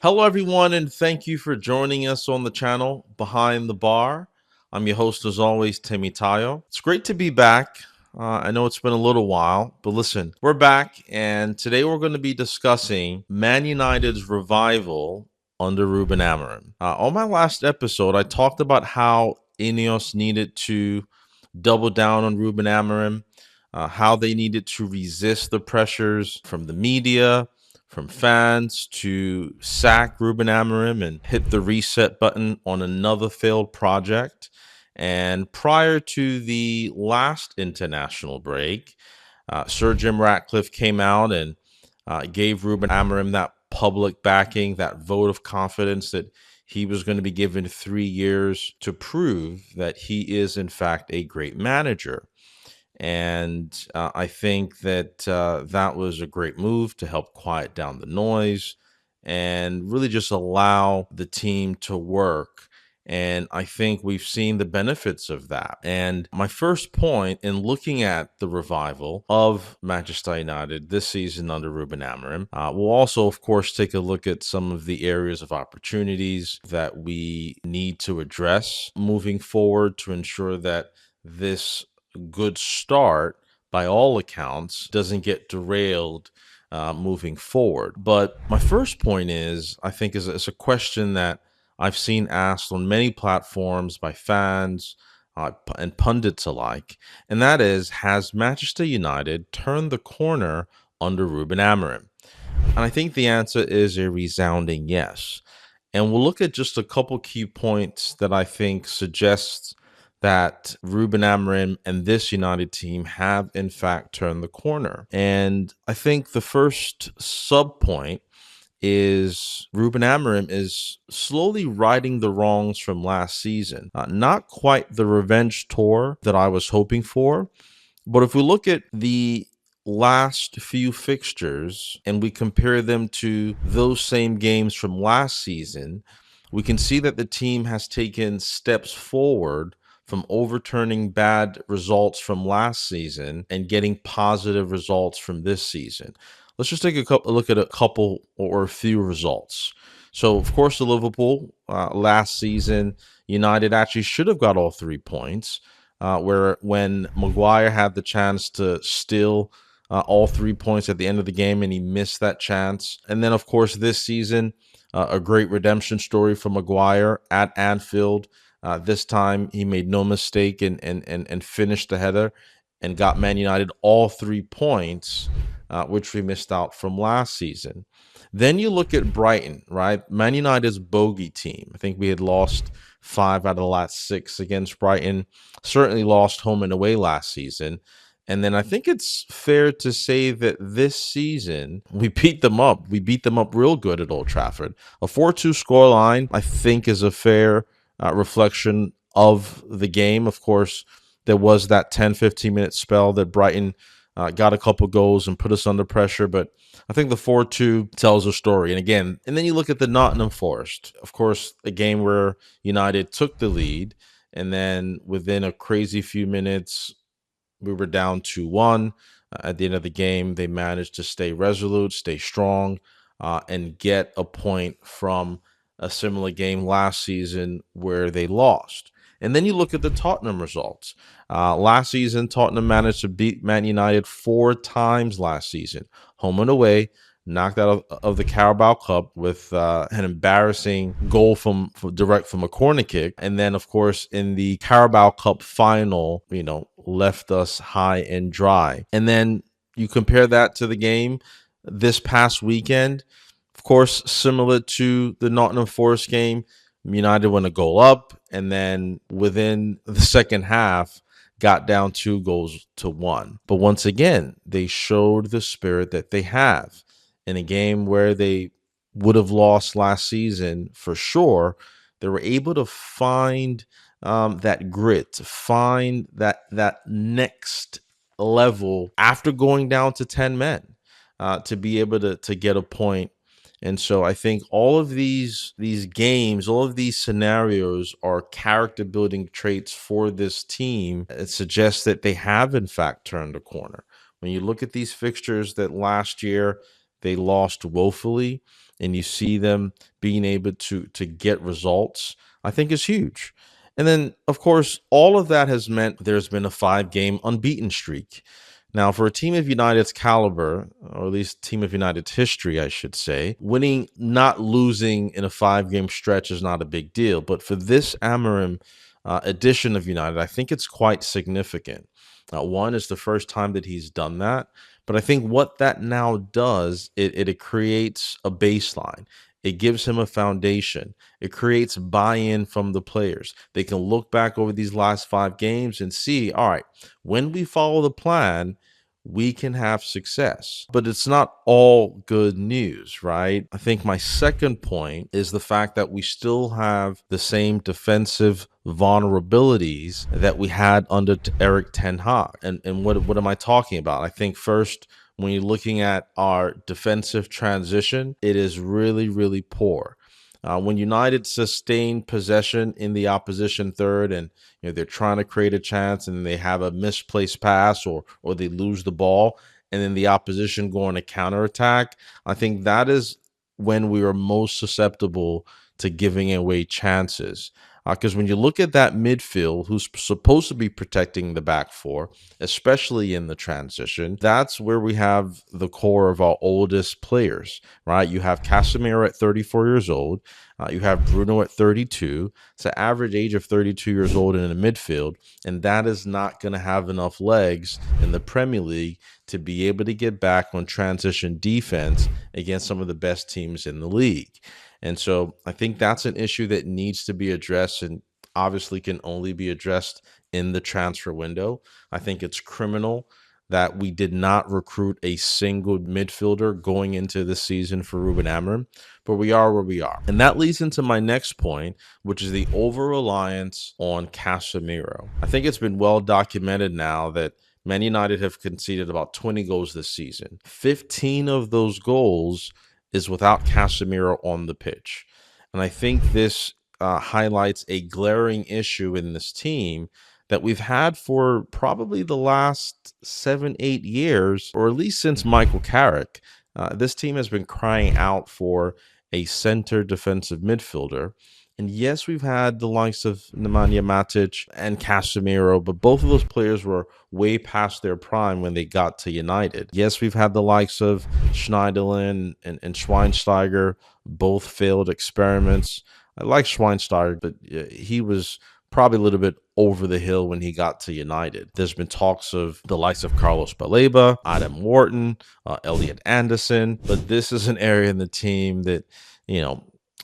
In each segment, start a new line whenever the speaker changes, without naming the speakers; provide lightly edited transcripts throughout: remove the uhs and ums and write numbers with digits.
Hello, everyone, and thank you for joining us on the channel Behind the Bar. I'm your host, as always, Timmy Tayo. It's great to be back. I know it's been a little while, but listen, we're back, and today we're going to be discussing Man United's revival under Ruben Amorim. On my last episode, I talked about how Ineos needed to double down on Ruben Amorim, how they needed to resist the pressures from the media, from fans to sack Ruben Amorim and hit the reset button on another failed project. And prior to the last international break, Sir Jim Ratcliffe came out and gave Ruben Amorim that public backing, that vote of confidence that he was going to be given 3 years to prove that he is, in fact, a great manager. And I think that that was a great move to help quiet down the noise and really just allow the team to work. And I think we've seen the benefits of that. And my first point in looking at the revival of Manchester United this season under Ruben Amorim, we'll also, of course, take a look at some of the areas of opportunities that we need to address moving forward to ensure that this good start, by all accounts, doesn't get derailed moving forward. But my first point is, I think, is a question that I've seen asked on many platforms by fans and pundits alike, and that is, has Manchester United turned the corner under Ruben Amorim? And I think the answer is a resounding yes. And we'll look at just a couple key points that I think suggests that Ruben Amorim and this United team have, in fact, turned the corner. And I think the first sub point is Ruben Amorim is slowly righting the wrongs from last season. Not quite the revenge tour that I was hoping for, but if we look at the last few fixtures and we compare them to those same games from last season, we can see that the team has taken steps forward from overturning bad results from last season and getting positive results from this season. Let's just take a look at a couple or a few results. So, of course, the Liverpool last season, United actually should have got all 3 points. Where when Maguire had the chance to steal all 3 points at the end of the game and he missed that chance. And then, of course, this season, a great redemption story for Maguire at Anfield. This time he made no mistake and finished the header and got Man United all 3 points, which we missed out from last season. Then you look at Brighton, right? Man United's bogey team. I think we had lost 5 out of the last 6 against Brighton. Certainly lost home and away last season. And then I think it's fair to say that this season we beat them up. We beat them up real good at Old Trafford. A 4-2 scoreline, I think, is a fair reflection of the game. Of course, there was that 10-15 minute spell that Brighton got a couple goals and put us under pressure, but I think the 4-2 tells a story. And again, and then you look at the Nottingham Forest, of course, a game where United took the lead, and then within a crazy few minutes, we were down 2-1. At the end of the game, they managed to stay resolute, stay strong, and get a point from a similar game last season where they lost. And then you look at the Tottenham results. Last season, Tottenham managed to beat Man United 4 times last season, home and away, knocked out of the Carabao Cup with an embarrassing goal direct from a corner kick. And then, of course, in the Carabao Cup final, left us high and dry. And then you compare that to the game this past weekend. Of course, similar to the Nottingham Forest game, United went a goal up, and then within the second half, got down 2-1. But once again, they showed the spirit that they have. In a game where they would have lost last season for sure, they were able to find that grit, to find that next level after going down to 10 men, to be able to get a point. And so I think all of these games, all of these scenarios are character building traits for this team. It suggests that they have, in fact, turned a corner. When you look at these fixtures that last year they lost woefully, and you see them being able to get results, I think is huge. And then, of course, all of that has meant there's been a 5 game unbeaten streak. Now, for a team of United's caliber, or at least team of United's history, I should say, winning, not losing in a 5 game stretch is not a big deal. But for this Amorim edition of United, I think it's quite significant. One is the first time that he's done that. But I think what that now does, it creates a baseline. It gives him a foundation. It creates buy-in from the players. They can look back over these last 5 games and see, all right, when we follow the plan, we can have success. But it's not all good news, right? I think my second point is the fact that we still have the same defensive vulnerabilities that we had under Eric Ten Hag. And what am I talking about? I think first, when you're looking at our defensive transition, it is really, really poor. When United sustain possession in the opposition third, and they're trying to create a chance, and they have a misplaced pass, or they lose the ball, and then the opposition go on a counterattack, I think that is when we are most susceptible to giving away chances. Because when you look at that midfield, who's supposed to be protecting the back four, especially in the transition, that's where we have the core of our oldest players, right? You have Casemiro at 34 years old. You have Bruno at 32. It's an average age of 32 years old in the midfield, and that is not going to have enough legs in the Premier League to be able to get back on transition defense against some of the best teams in the league. And so I think that's an issue that needs to be addressed, and obviously can only be addressed in the transfer window. I think it's criminal that we did not recruit a single midfielder going into the season for Ruben Amorim, but we are where we are. And that leads into my next point, which is the over-reliance on Casemiro. I think it's been well documented now that Man United have conceded about 20 goals this season. 15 of those goals is without Casemiro on the pitch. And I think this highlights a glaring issue in this team that we've had for probably the last 7-8 years, or at least since Michael Carrick. This team has been crying out for a center defensive midfielder. And yes, we've had the likes of Nemanja Matic and Casemiro, but both of those players were way past their prime when they got to United. Yes, we've had the likes of Schneiderlin and Schweinsteiger, both failed experiments. I like Schweinsteiger, but he was probably a little bit over the hill when he got to United. There's been talks of the likes of Carlos Baleba, Adam Wharton, Elliot Anderson, but this is an area in the team that,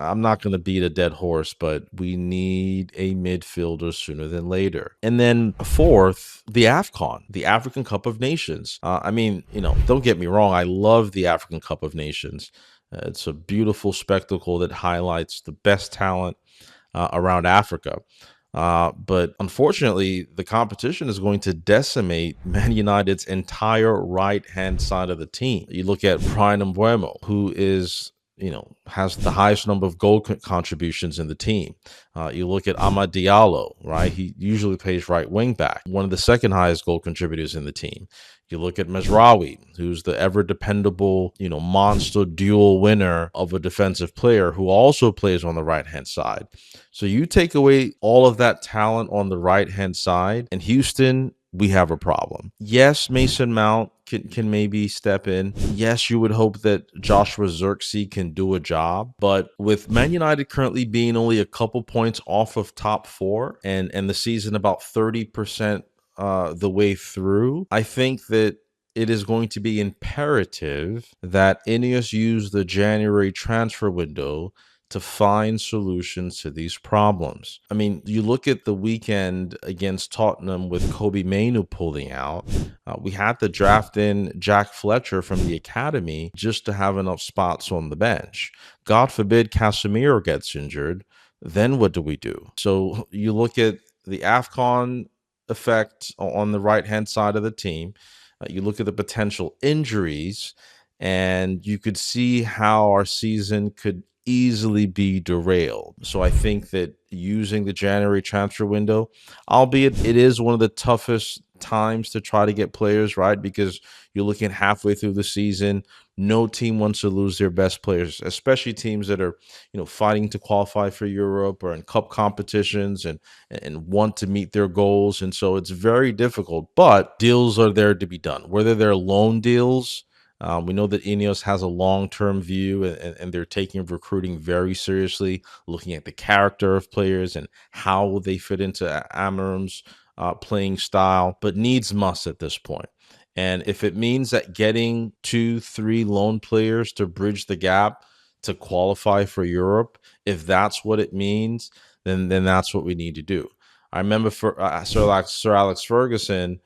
I'm not going to beat a dead horse, but we need a midfielder sooner than later. And then fourth, the AFCON, the African Cup of Nations. Don't get me wrong. I love the African Cup of Nations. It's a beautiful spectacle that highlights the best talent around Africa. But unfortunately, the competition is going to decimate Man United's entire right-hand side of the team. You look at Brian Mbeumo, who is has the highest number of goal contributions in the team. You look at Amad Diallo, right? He usually plays right wing back, one of the second highest goal contributors in the team. You look at Mezraoui, who's the ever dependable, monster duel winner of a defensive player who also plays on the right-hand side. So you take away all of that talent on the right-hand side, and Houston, we have a problem. Yes, Mason Mount can maybe step in. Yes, you would hope that Joshua Zirkzee can do a job. But with Man United currently being only a couple points off of top four, and the season about 30% the way through, I think that it is going to be imperative that Ineos use the January transfer window to find solutions to these problems. I mean, you look at the weekend against Tottenham with Kobe Mainoo pulling out. We had to draft in Jack Fletcher from the academy just to have enough spots on the bench. God forbid Casemiro gets injured, then what do we do? So you look at the AFCON effect on the right-hand side of the team. You look at the potential injuries, and you could see how our season could easily be derailed. So I think that using the January transfer window, albeit it is one of the toughest times to try to get players, right? Because you're looking halfway through the season, No team wants to lose their best players, especially teams that are, fighting to qualify for Europe or in cup competitions and want to meet their goals. And so it's very difficult, but deals are there to be done. Whether they're loan deals, we know that Ineos has a long-term view, and they're taking recruiting very seriously, looking at the character of players and how they fit into Amorim's playing style, but needs must at this point. And if it means that getting 2, 3 loan players to bridge the gap to qualify for Europe, if that's what it means, then that's what we need to do. I remember for Sir Alex Ferguson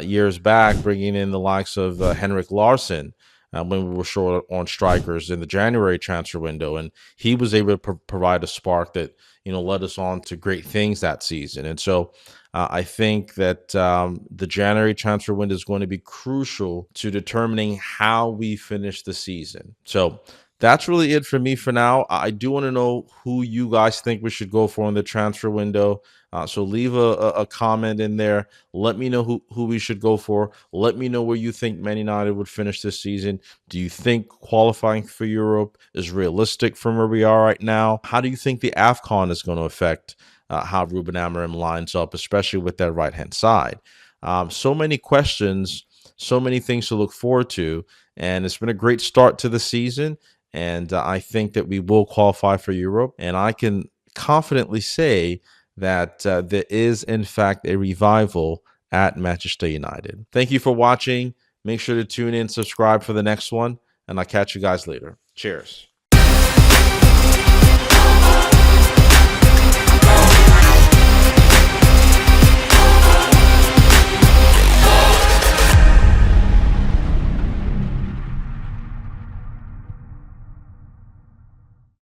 years back bringing in the likes of Henrik Larsson when we were short on strikers in the January transfer window, and he was able to provide a spark that led us on to great things that season. And so I think that the January transfer window is going to be crucial to determining how we finish the season. So that's really it for me for now. I do want to know who you guys think we should go for in the transfer window. So leave a comment in there. Let me know who we should go for. Let me know where you think Man United would finish this season. Do you think qualifying for Europe is realistic from where we are right now? How do you think the AFCON is going to affect how Ruben Amorim lines up, especially with that right-hand side? So many questions, so many things to look forward to, and it's been a great start to the season. And I think that we will qualify for Europe, and I can confidently say that there is, in fact, a revival at Manchester United. Thank you for watching. Make sure to tune in, subscribe for the next one, and I'll catch you guys later. Cheers.